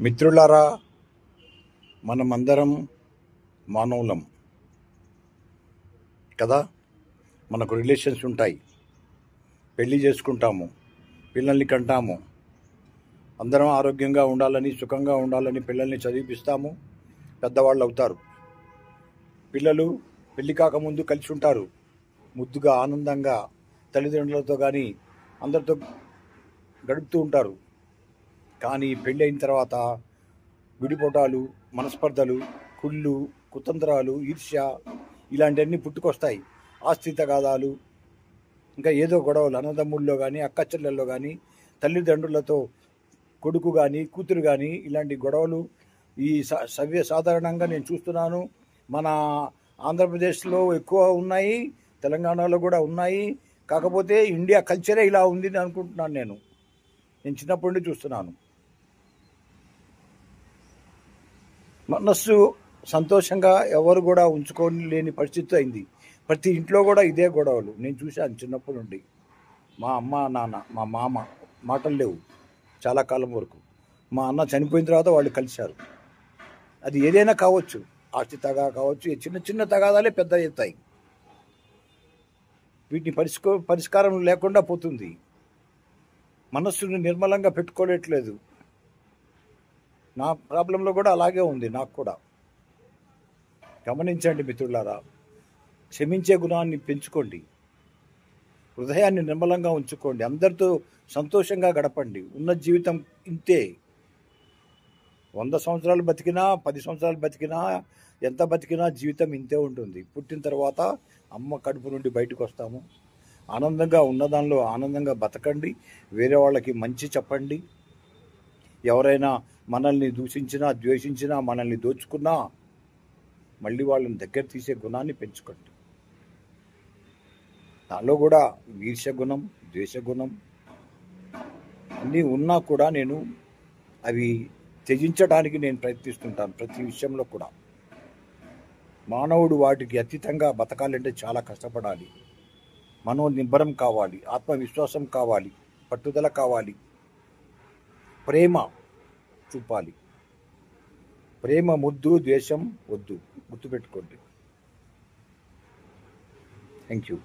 మిత్రులారా, మనమందరం మానవులం కదా. మనకు రిలేషన్స్ ఉంటాయి, పెళ్ళి చేసుకుంటాము, పిల్లల్ని కంటాము. అందరం ఆరోగ్యంగా ఉండాలని, సుఖంగా ఉండాలని పిల్లల్ని చదివిపిస్తాము, పెద్దవాళ్ళు అవుతారు. పిల్లలు పెళ్ళి కాకముందు కలిసి ఉంటారు, ముద్దుగా ఆనందంగా తల్లిదండ్రులతో కానీ అందరితో గడుపుతూ ఉంటారు. కానీ పెళ్ళి అయిన తర్వాత విడిపోటాలు, మనస్పర్ధలు, కుళ్ళు, కుతంత్రాలు, ఈర్ష్య ఇలాంటివన్నీ పుట్టుకొస్తాయి. ఆస్తి తగాదాలు, ఇంకా ఏదో గొడవలు అన్నదమ్ముల్లో కానీ అక్క చెల్లెల్లో కానీ తల్లిదండ్రులతో కొడుకు కానీ కూతురు కానీ ఇలాంటి గొడవలు ఈ సాధారణంగా నేను చూస్తున్నాను. మన ఆంధ్రప్రదేశ్లో ఎక్కువ ఉన్నాయి, తెలంగాణలో కూడా ఉన్నాయి. కాకపోతే ఇండియా కల్చరే ఇలా ఉంది అని అనుకుంటున్నాను. నేను చిన్నప్పటి నుండి చూస్తున్నాను. మనస్సు సంతోషంగా ఎవరు కూడా ఉంచుకోలేని పరిస్థితి అయింది. ప్రతి ఇంట్లో కూడా ఇదే గొడవలు నేను చూశాను చిన్నప్పటి నుండి. మా అమ్మ నాన్న, మా మామ మాటలు లేవు చాలా కాలం వరకు. మా అన్న చనిపోయిన తర్వాత వాళ్ళు కలిశారు. అది ఏదైనా కావచ్చు, ఆస్తి తగా కావచ్చు, చిన్న చిన్న తగాదాలే పెద్ద అవుతాయి. వీటిని పరిష్కారం లేకుండా పోతుంది. మనస్సుని నిర్మలంగా పెట్టుకోలేట్లేదు. నా ప్రాబ్లంలో కూడా అలాగే ఉంది. నాకు కూడా గమనించండి మిత్రులారా, క్షమించే గుణాన్ని పెంచుకోండి, హృదయాన్ని నిర్మలంగా ఉంచుకోండి, అందరితో సంతోషంగా గడపండి. ఉన్న జీవితం ఇంతే. 100 సంవత్సరాలు బతికినా, 10 సంవత్సరాలు బతికినా, ఎంత బతికినా జీవితం ఇంతే ఉంటుంది. పుట్టిన తర్వాత అమ్మ కడుపు నుండి బయటకు వస్తాము. ఆనందంగా ఉన్నదానిలో ఆనందంగా బతకండి. వేరే వాళ్ళకి మంచి చెప్పండి. ఎవరైనా మనల్ని దూషించినా, ద్వేషించినా, మనల్ని దోచుకున్నా మళ్ళీ వాళ్ళని దగ్గర తీసే గుణాన్ని పెంచుకోండి. దానిలో కూడా ఈర్ష్య గుణం, ద్వేష గుణం అన్నీ ఉన్నా కూడా నేను అవి త్యజించడానికి నేను ప్రయత్నిస్తుంటాను. ప్రతి విషయంలో కూడా మానవుడు వాటికి అతీతంగా బతకాలంటే చాలా కష్టపడాలి. మనోనిబ్బరం కావాలి, ఆత్మవిశ్వాసం కావాలి, పట్టుదల కావాలి, ప్రేమ చూపాలి. ప్రేమ ముద్దు, ద్వేషం వద్దు. గుర్తుపెట్టుకోండి. Thank you.